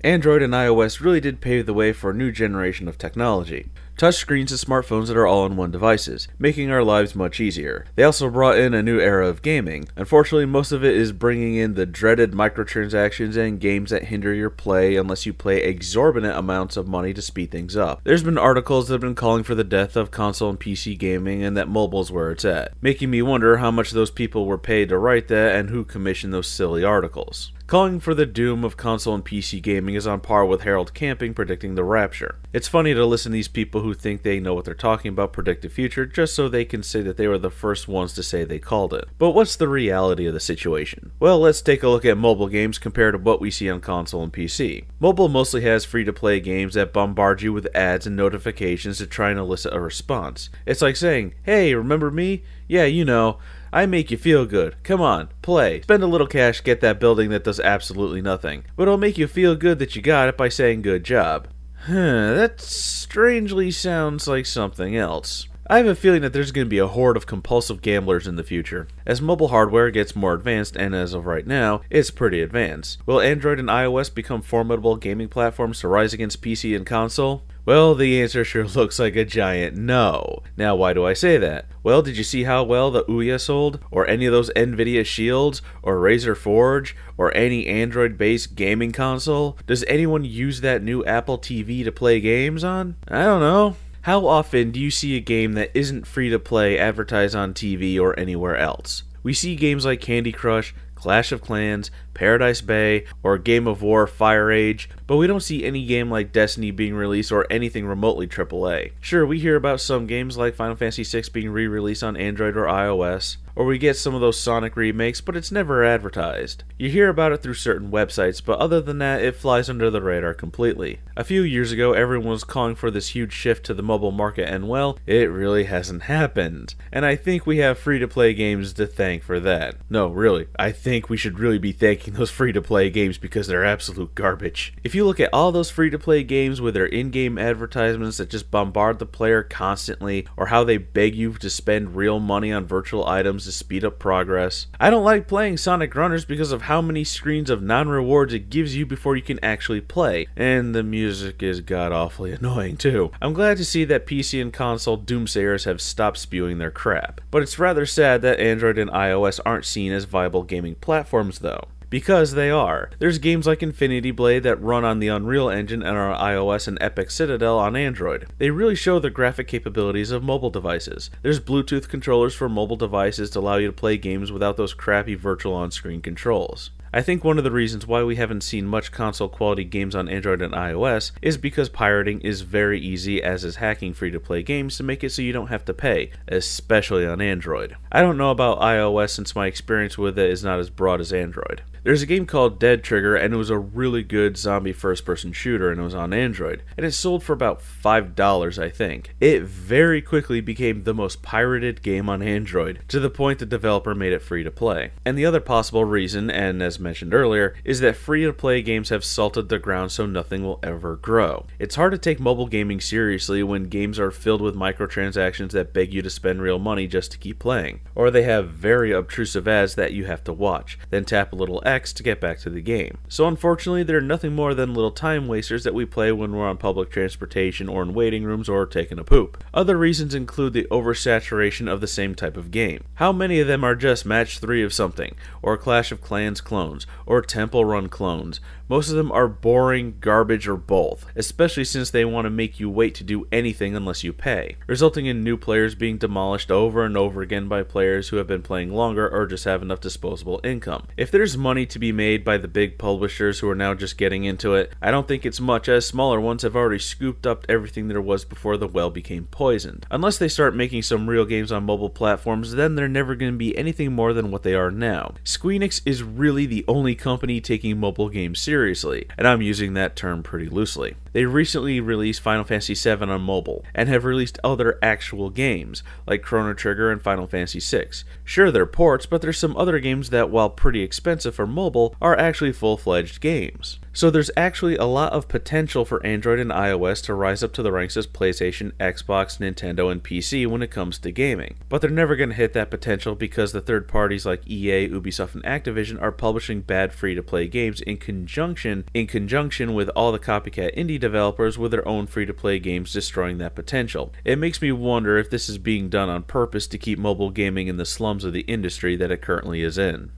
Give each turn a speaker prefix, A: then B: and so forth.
A: Android and iOS really did pave the way for a new generation of technology. Touchscreens and smartphones that are all-in-one devices, making our lives much easier. They also brought in a new era of gaming. Unfortunately, most of it is bringing in the dreaded microtransactions and games that hinder your play unless you pay exorbitant amounts of money to speed things up. There's been articles that have been calling for the death of console and PC gaming and that mobile's where it's at, making me wonder how much those people were paid to write that and who commissioned those silly articles. Calling for the doom of console and PC gaming is on par with Harold Camping predicting the rapture. It's funny to listen to these people who think they know what they're talking about predict the future just so they can say that they were the first ones to say they called it. But what's the reality of the situation? Well, let's take a look at mobile games compared to what we see on console and PC. Mobile mostly has free-to-play games that bombard you with ads and notifications to try and elicit a response. It's like saying, "Hey, remember me? Yeah, you know. I make you feel good. Come on, play. Spend a little cash, get that building that does absolutely nothing. But it'll make you feel good that you got it by saying good job." That strangely sounds like something else. I have a feeling that there's going to be a horde of compulsive gamblers in the future. As mobile hardware gets more advanced, and as of right now, it's pretty advanced. Will Android and iOS become formidable gaming platforms to rise against PC and console? Well, the answer sure looks like a giant no. Now, why do I say that? Well, did you see how well the Ouya sold? Or any of those Nvidia Shields? Or Razer Forge? Or any Android-based gaming console? Does anyone use that new Apple TV to play games on? I don't know. How often do you see a game that isn't free to play advertised on TV or anywhere else? We see games like Candy Crush, Clash of Clans, Paradise Bay, or Game of War Fire Age, but we don't see any game like Destiny being released or anything remotely AAA. Sure, we hear about some games like Final Fantasy VI being re-released on Android or iOS, or we get some of those Sonic remakes, but it's never advertised. You hear about it through certain websites, but other than that, it flies under the radar completely. A few years ago, everyone was calling for this huge shift to the mobile market, and well, it really hasn't happened. And I think we have free-to-play games to thank for that. No, really, I think we should really be thanking those free-to-play games because they're absolute garbage. If you look at all those free-to-play games with their in-game advertisements that just bombard the player constantly, or how they beg you to spend real money on virtual items to speed up progress. I don't like playing Sonic Runners because of how many screens of non-rewards it gives you before you can actually play, and the music is god-awfully annoying too. I'm glad to see that PC and console doomsayers have stopped spewing their crap, but it's rather sad that Android and iOS aren't seen as viable gaming platforms though. Because they are. There's games like Infinity Blade that run on the Unreal Engine and are iOS and Epic Citadel on Android. They really show the graphic capabilities of mobile devices. There's Bluetooth controllers for mobile devices to allow you to play games without those crappy virtual on-screen controls. I think one of the reasons why we haven't seen much console quality games on Android and iOS is because pirating is very easy, as is hacking free-to-play games to make it so you don't have to pay, especially on Android. I don't know about iOS since my experience with it is not as broad as Android. There's a game called Dead Trigger, and it was a really good zombie first-person shooter, and it was on Android, and it sold for about $5, I think. It very quickly became the most pirated game on Android, to the point the developer made it free to play. And the other possible reason, and as mentioned earlier, is that free-to-play games have salted the ground so nothing will ever grow. It's hard to take mobile gaming seriously when games are filled with microtransactions that beg you to spend real money just to keep playing, or they have very obtrusive ads that you have to watch, then tap a little X to get back to the game. So unfortunately, they're nothing more than little time wasters that we play when we're on public transportation or in waiting rooms or taking a poop. Other reasons include the oversaturation of the same type of game. How many of them are just match 3 of something, or Clash of Clans clones, or Temple Run clones? Most of them are boring, garbage, or both, especially since they want to make you wait to do anything unless you pay, resulting in new players being demolished over and over again by players who have been playing longer or just have enough disposable income. If there's money to be made by the big publishers who are now just getting into it, I don't think it's much, as smaller ones have already scooped up everything there was before the well became poisoned. Unless they start making some real games on mobile platforms, then they're never going to be anything more than what they are now. Squeenix is really the only company taking mobile games seriously, and I'm using that term pretty loosely. They recently released Final Fantasy VII on mobile, and have released other actual games, like Chrono Trigger and Final Fantasy VI. Sure, they're ports, but there's some other games that, while pretty expensive for mobile, are actually full-fledged games. So there's actually a lot of potential for Android and iOS to rise up to the ranks as PlayStation, Xbox, Nintendo, and PC when it comes to gaming. But they're never going to hit that potential because the third parties like EA, Ubisoft, and Activision are publishing bad free-to-play games in conjunction with all the copycat indie developers with their own free-to-play games, destroying that potential. It makes me wonder if this is being done on purpose to keep mobile gaming in the slums of the industry that it currently is in.